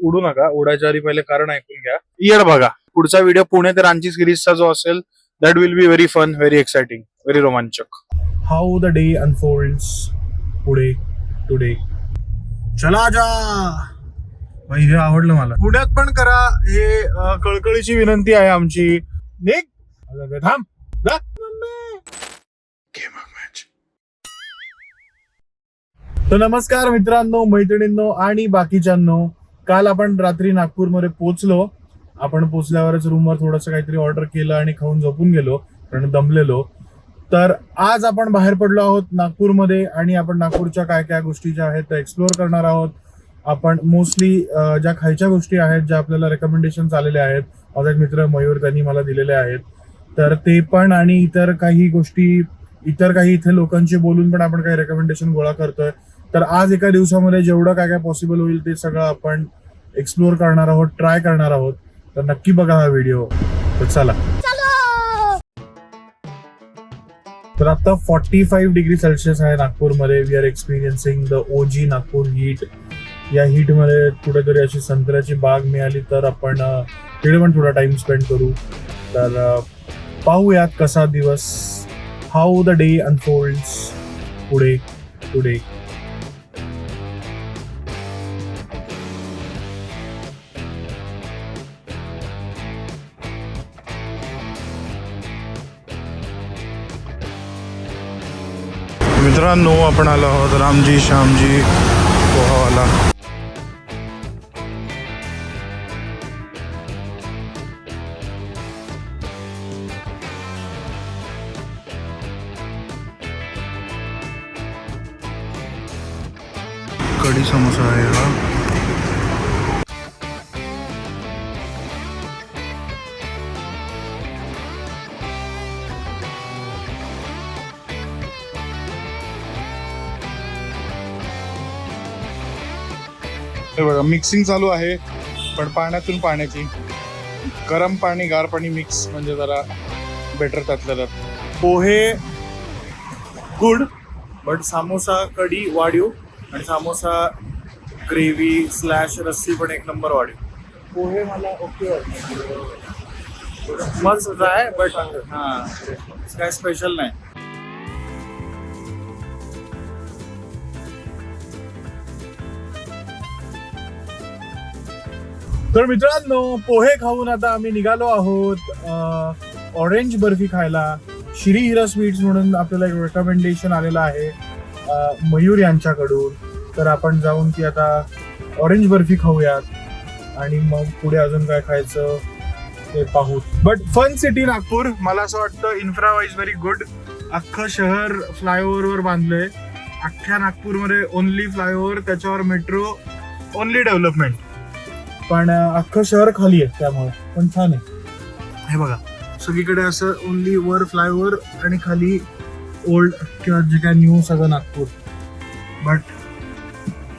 उडू नका. उडायच्या आधी पहिले कारण ऐकून घ्या. येड बघा. पुढचा व्हिडिओ पुणे ते रांची सिरीजचा जो असेल that will be very fun, very exciting, very रोमांचक. हाऊ द डे अनफोल्ड्स पुढे टुडे. चला जा भाई, हे आवडलं मला. पुण्यात पण करा हे, कळकळीची विनंती आहे आमची. निक थांब जा. तर नमस्कार मित्रांनो, मैत्रिणींनो आणि बाकीच्यांनो. काल आपण रात्री नागपूरमध्ये पोहोचलो. आपण पोहोचल्यावरच रूमवर थोडंसं काहीतरी ऑर्डर केलं आणि खाऊन झोपून गेलो, कारण दमलेलो. तर आज आपण बाहेर पडलो आहोत नागपूरमध्ये आणि आपण नागपूरच्या काय काय गोष्टी ज्या आहेत त्या एक्सप्लोअर करणार आहोत. आपण मोस्टली ज्या खायच्या गोष्टी आहेत, ज्या आपल्याला रेकमेंडेशन आलेले आहेत, माझा एक मित्र मयूर त्यांनी मला दिलेले आहेत, तर ते पण आणि इतर काही गोष्टी, इतर काही इथे लोकांशी बोलून पण आपण काही रेकमेंडेशन गोळा करतोय. तर आज एका दिवसामध्ये जेवढं काय काय पॉसिबल होईल ते सगळं आपण एक्सप्लोअर करणार आहोत, ट्राय करणार आहोत. तर नक्की बघा हा व्हिडिओ. तर चला. तर आता 45 डिग्री सेल्सिअस आहे नागपूरमध्ये. We R experiencing the OG Nagpur heat. या हीट मध्ये कुठेतरी अशी संत्र्याची बाग मिळाली तर आपण तिकडे पण थोडा टाइम स्पेंड करू. तर पाहूयात कसा दिवस, हाऊ द डे अनफोल्ड्स पुढे टुडे. मित्रांनो, आपण आलो आहोत रामजी श्यामजी पोहावाला. कढी समोसा आहे हा. हे बघा, मिक्सिंग चालू आहे, पण पाण्यातून पाण्याची गरम पाणी गार पाणी मिक्स म्हणजे जरा बेटर त्यातल्या त्यात. पोहे गुड, बट समोसा कढी वाढीव आणि समोसा ग्रेव्ही स्लॅश रस्सी पण एक नंबर वाढीव. पोहे मला ओके वाटतं, मस्त आहे, बट हां काय स्पेशल नाही. तर मित्रांनो, पोहे खाऊन आता आम्ही निघालो आहोत ऑरेंज बर्फी खायला. श्री हिरा स्वीट्स म्हणून आपल्याला एक रेकमेंडेशन आलेलं आहे मयूर यांच्याकडून. तर आपण जाऊन ती आता ऑरेंज बर्फी खाऊयात आणि मग पुढे अजून काय खायचं ते पाहू. बट फन सिटी नागपूर, मला असं वाटतं इन्फ्रा वाईज व्हेरी गुड. अख्खं शहर फ्लायओव्हरवर बांधलंय. अख्ख्या नागपूरमध्ये ओनली फ्लायओव्हर, त्याच्यावर मेट्रो, ओनली डेव्हलपमेंट. पण अख्खं शहर खाली आहे, त्यामुळे पण छान आहे. हे बघा, सगळीकडे असं ओनली वर फ्लायओव्हर आणि खाली ओल्ड किंवा जे काय न्यू सगळं नागपूर. बट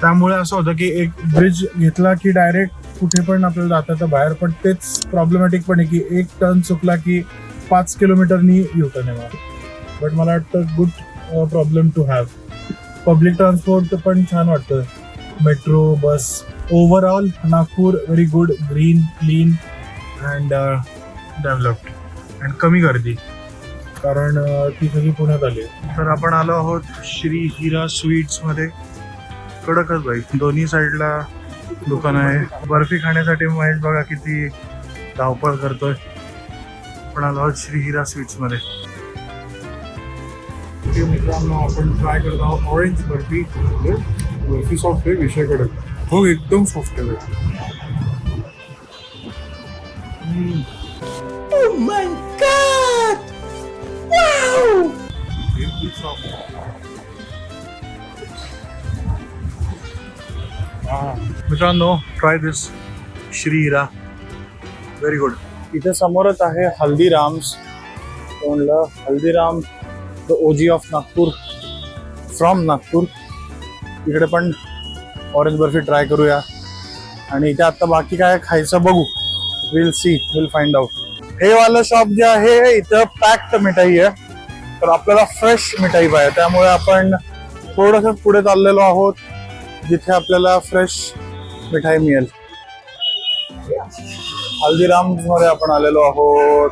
त्यामुळे असं होतं की एक ब्रिज घेतला की डायरेक्ट कुठे पण आपल्याला जाता येतं बाहेर. पण तेच प्रॉब्लेमॅटिक पण आहे की एक टर्न चुकला की 5 किलोमीटरनी युटर्न आहे. बट मला वाटतं good problem to have. Public transport पण छान वाटतं, metro, bus. Overall Nagpur very good, green, clean and developed and कमी गर्दी, कारण ती सगळी पुण्यात आली. तर आपण आलो आहोत श्री हिरा स्वीट्समध्ये. कडकच बाई, दोन्ही साईडला दुकान आहे. बर्फी खाण्यासाठी महेश बघा किती धावपळ करतोय. आपण आलो आहोत श्री हिरा स्वीट्समध्ये. मित्रांनो, आपण ट्राय करत आहोत ऑरेंज बर्फी. बर्फी सॉफ्ट आहे, विषय कडक. हो, एकदम सॉफ्ट आहे. Oh my God! Wow! Really soft. मित्रांनो, ट्राय दिस श्री हिरा, व्हेरी गुड. इथे समोरच आहे हल्दीराम्स. म्हणलं Haldiram the OG of Nagpur, from Nagpur. इकडे पण ऑरेंज बर्फी ट्राय करूया आणि इथे आता बाकी काय खायचं बघू. Will see, will find out. हे वाला शॉप जे आहे इथं पॅक्ड मिठाई आहे, तर आपल्याला फ्रेश मिठाई पाहिजे. त्यामुळे आपण थोडंसं पुढे चाललेलो आहोत जिथे आपल्याला फ्रेश मिठाई मिळेल. हल्दीराम्स मध्ये आपण आलेलो आहोत.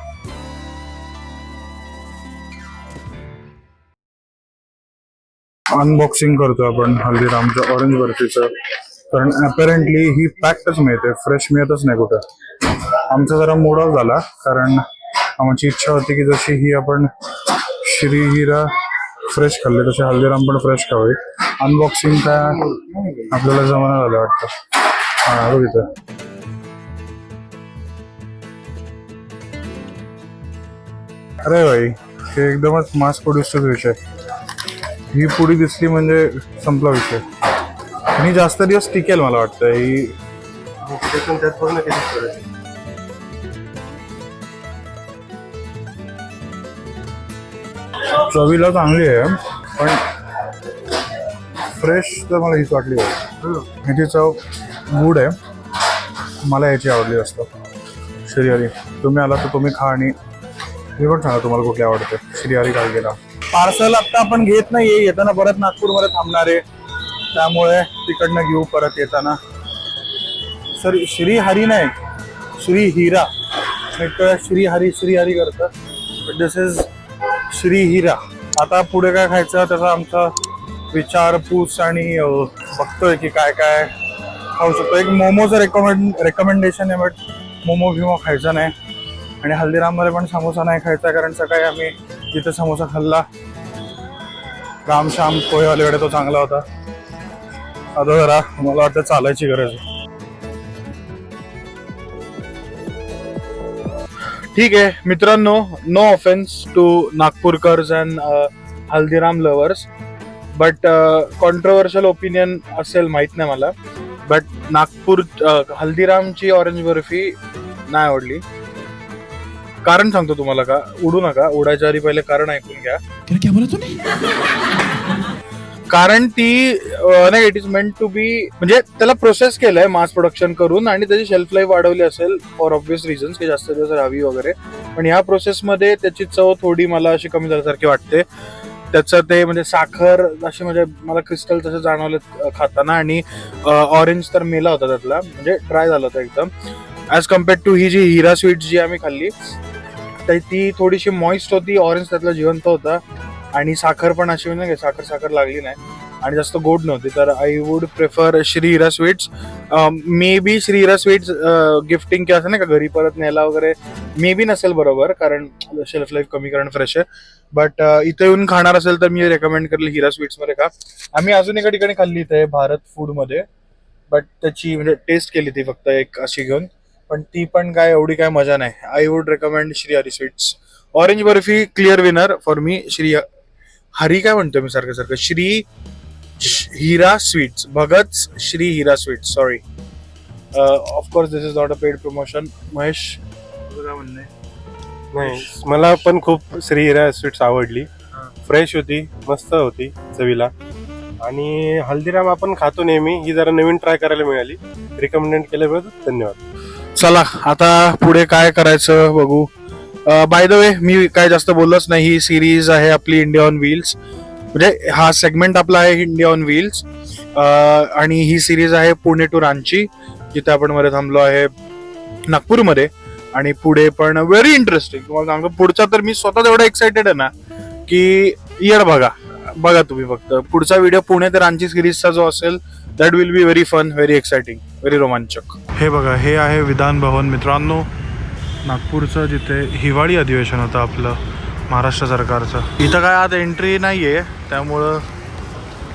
अनबॉक्सिंग करतो आपण हल्दीरामच्या ऑरेंज बर्फीचं, कारण अपॅरेंटली ही पॅक्टच मिळते, फ्रेश मिळतच नाही कुठं. आमचा जरा मूड ऑफ झाला, कारण आमची इच्छा होती की जशी ही आपण श्री हिरा फ्रेश खाल्ले तसे हल्दीराम पण फ्रेश खावे. अनबॉक्सिंग काय आपल्याला जमाना झालं वाटतं. हा बघितलं. अरे भाई, हे एकदमच मास प्रोड्युसचाच विषय. ही पुडी दिसली म्हणजे संपला विषय. आणि जास्त दिवस टिकेल मला वाटतं ही. चवीला चांगली आहे, पण फ्रेश तर मला हीच वाटली आहे. ह्याची चव गुड आहे, मला याची आवडली असतं. श्रीहरी, तुम्ही आला तर तुम्ही खा आणि मी पण सांगा तुम्हाला कुठली आवडते. श्रीहरी काय गेला. पार्सल आता आपण घेत नाही, येताना परत नागपूरमध्ये थांबणार आहे, त्यामुळे तिकडनं घेऊ परत येताना. सर श्रीहरी नाही, श्री हिरा. श्रीहरी करतं, बट दिस इज श्री हिरा. आता पुढे काय खायचं त्याचा आमचा विचारपूस आणि बघतोय की काय काय खाऊ शकतो. एक मोमोचं रेकमेंडेशन आहे, बट मोमो भिमो खायचा नाही. आणि हल्दीराममध्ये पण समोसा नाही खायचा, कारण सकाळी आम्ही जिथे समोसा खाल्ला रामश्याम पोहेवालेकडे, तो चांगला होता. आता जरा मला वाटतं चालायची गरज आहे. ठीक आहे मित्रांनो, no offence to Nagpurkars and Haldiram lovers, but controversial opinion असेल माहित नाही मला, बट नागपूर हल्दीरामची ऑरेंज बर्फी नाही आवडली. कारण सांगतो तुम्हाला, का उडू नका, उडायच्या आधी पहिले कारण ऐकून घ्या. क्या बोला तूने? कारण ती नाही, it is meant to be, म्हणजे त्याला प्रोसेस केलंय मास प्रोडक्शन करून आणि त्याची शेल्फ लाईफ वाढवली असेल फॉर ऑब्वियस रिझन्स की जास्त दिवस राहावी वगैरे. पण ह्या प्रोसेसमध्ये त्याची चव थोडी मला अशी कमी झाल्यासारखी वाटते. त्याचं ते म्हणजे साखर अशी, म्हणजे मला क्रिस्टल तसं जाणवलं खाताना. आणि ऑरेंज तर मेला होता त्यातला, म्हणजे ड्राय झाला होता एकदम, ॲज कम्पेअर्ड टू ही जी हिरा स्वीट्स जी आम्ही खाल्ली तर ती थोडीशी मॉइस्ट होती, ऑरेंज त्यातला जिवंत होता आणि साखर पण अशी म्हणजे साखर लागली नाही आणि जास्त गोड नव्हती. तर I would prefer Shri Hira sweets. May be Shri Hira sweets gifting किंवा असं नाही का घरी परत न्यायला वगैरे मे बी नसेल बरोबर, कारण शेल्फ लाईफ कमी, कारण फ्रेश आहे. बट इथं येऊन खाणार असेल तर मी रेकमेंड करेल हिरा स्वीट्समध्ये का. आम्ही अजून एका ठिकाणी खाल्ली इथे भारत फूडमध्ये, बट त्याची म्हणजे टेस्ट केली ती फक्त एक अशी घेऊन, पण ती पण काय एवढी काय मजा नाही. I would recommend Shri Hari sweets. Orange barfi clear winner for me. Shri Hari काय म्हणतोय मी सारखं, Shri Hira sweets, Bhagat Shri Hira sweets, sorry. Of course this is not a paid promotion. Mahesh तुझं काय म्हणणं आहे? नाही, मला पण खूप श्री हिरा स्वीट्स आवडली. फ्रेश होती, मस्त होती चवीला. आणि हल्दीराम आपण खातो नेहमी, ही जरा नवीन ट्राय करायला मिळाली. रिकमेंड केल्याबद्दल धन्यवाद. चला आता पुढे काय करायचं बघू. बाय द वे, मी काय जास्त बोललोच नाही. ही सिरीज आहे आपली इंडिया ऑन व्हील्स, म्हणजे हा सेगमेंट आपला आहे इंडिया ऑन व्हील्स. आणि ही सिरीज आहे पुणे टू रांची, जिथे आपण मध्ये थांबलो आहे नागपूरमध्ये. आणि पुढे पण व्हेरी इंटरेस्टिंग तुम्हाला सांगतो. पुढचा तर मी स्वतः एवढा एक्साइटेड आहे ना की येड बघा तुम्ही फक्त. पुढचा व्हिडिओ पुणे ते रांची सिरीजचा जो असेल that will be very fun, very exciting, very रोमांचक. हे बघा, हे आहे विधान भवन मित्रांनो, नागपूरचं, जिथे हिवाळी अधिवेशन होतं आपलं महाराष्ट्र सरकारचं. इथं काय आज एंट्री नाही आहे, त्यामुळं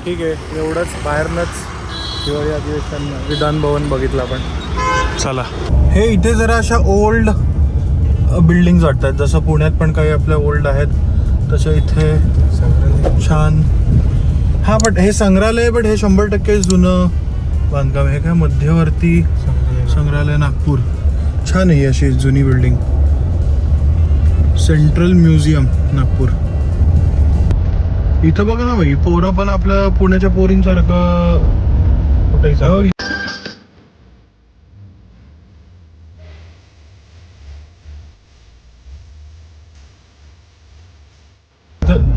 ठीक आहे, एवढंच बाहेरनंच हिवाळी अधिवेशन विधान भवन बघितलं आपण. चला, हे इथे जरा अशा ओल्ड बिल्डिंग्स वाटतात, जसं पुण्यात पण काही आपल्या ओल्ड आहेत तसं इथे छान. हा, बट हे संग्रहालय, बट हे 100% जुनं बांधकाम. हे काय मध्यवर्ती संग्रहालय नागपूर, छान आहे अशी जुनी बिल्डिंग. Central museum Nagpur. इथं बघा ना भाई, पोरं पण आपल्या पुण्याच्या पोरींसारखं कुठे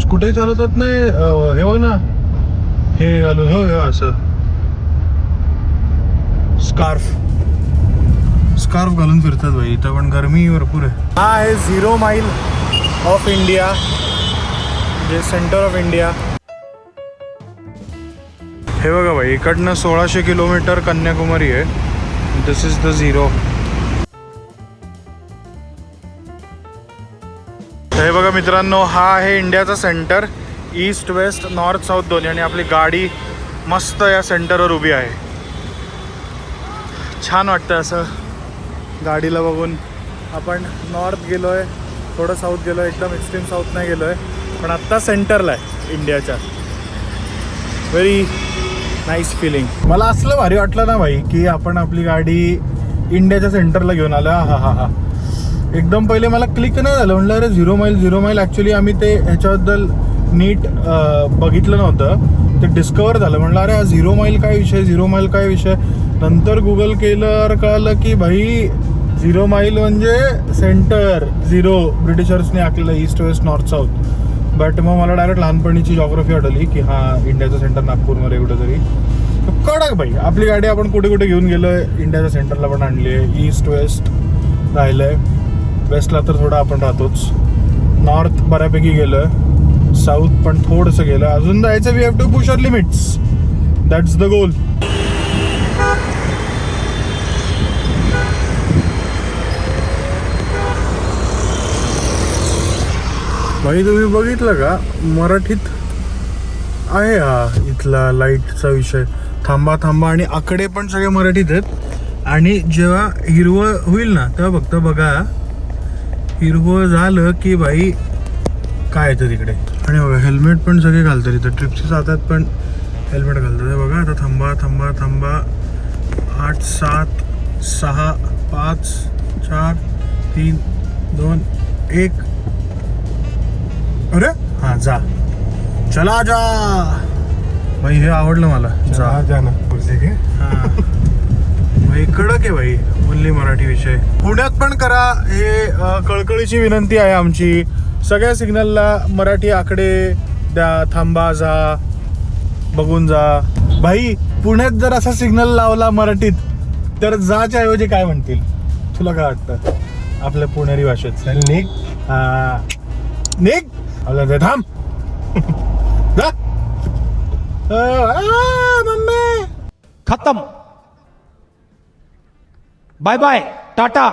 कुठेही चालवतात नाही. हे बघ ना, हे घालून हो असं स्कार्फ घालून फिरतात भाई, इथं पण गरमी भरपूर आहे. हा आहे 0 माईल ऑफ इंडिया, जे सेंटर ऑफ इंडिया. हे बघा भाई, इकडनं 1600 किलोमीटर कन्याकुमारी आहे. दिस इज द 0. हे बघा मित्रांनो, हा आहे इंडियाचा centre. East west north south दोन्ही, आणि आपली गाडी मस्त या सेंटरवर उभी आहे. छान वाटतं असं गाडीला बघून. आपण नॉर्थ गेलो आहे, थोडं साऊथ गेलो आहे, एकदम एक्स्ट्रीम साऊथ नाही गेलो आहे, पण आत्ता सेंटरला आहे इंडियाच्या. Very nice feeling. मला असलं भारी वाटलं ना भाई, की आपण आपली गाडी इंडियाच्या सेंटरला घेऊन आलो. हा हा हा, एकदम पहिले मला क्लिक नाही झालं. म्हटलं अरे 0 माईल. ॲक्च्युली आम्ही ते ह्याच्याबद्दल नीट बघितलं नव्हतं, ते डिस्कवर झालं. म्हटलं अरे हा 0 माईल काय विषय. नंतर गुगल केलं, कळलं की भाई 0 माईल म्हणजे सेंटर. 0 ब्रिटिशर्सने आखलेलं, east west north south. But मग मला डायरेक्ट लहानपणीची जॉग्रफी आढळली की हा इंडियाचं सेंटर नागपूरमध्ये कुठेतरी. कडक भाई, आपली गाडी आपण कुठे कुठे घेऊन गेलो आहे. इंडियाच्या सेंटरला पण आणली आहे, ईस्ट वेस्ट राहिलं आहे, वेस्टला तर थोडं आपण राहतोच, नॉर्थ बऱ्यापैकी गेलो आहे, साऊथ पण थोडंसं गेलं, अजून जायचं. We have to push our limits, that's the goal. भाई तुम्ही बघितलं का, मराठीत आहे हा इथला लाईटचा विषय. थांबा थांबा, आणि आकडे पण सगळे मराठीत आहेत. आणि जेव्हा हिरवं होईल ना, तेव्हा फक्त बघा, हिरवं झालं की भाई काय येतं तिकडे. आणि बघा हेल्मेट पण सगळे घालतात इथं, ट्रिपचे जातात पण हेल्मेट घालतात. हे बघा आता थांबा थांबा थांबा, 8 7 6 5 4 3 2 1. अरे हां, जा, चला जा भाई. हे आवडलं मला, जा ना. हां भाई, कडक आहे भाई बोलली मराठी विषय. पुण्यात पण करा हे, कळकळीची विनंती आहे आमची. सगळ्या सिग्नलला मराठी आकडे द्या, थांबा, जा, बघून जा. भाई पुण्यात जर असा सिग्नल लावला मराठीत, तर जाच्या ऐवजी काय म्हणतील तुला काय वाटतं आपल्या पुणेरी भाषेत? निघ. हा, निघ. आपलं थांब. जा. मम्मी. खत्म. Bye bye, tata,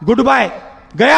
goodbye, गया.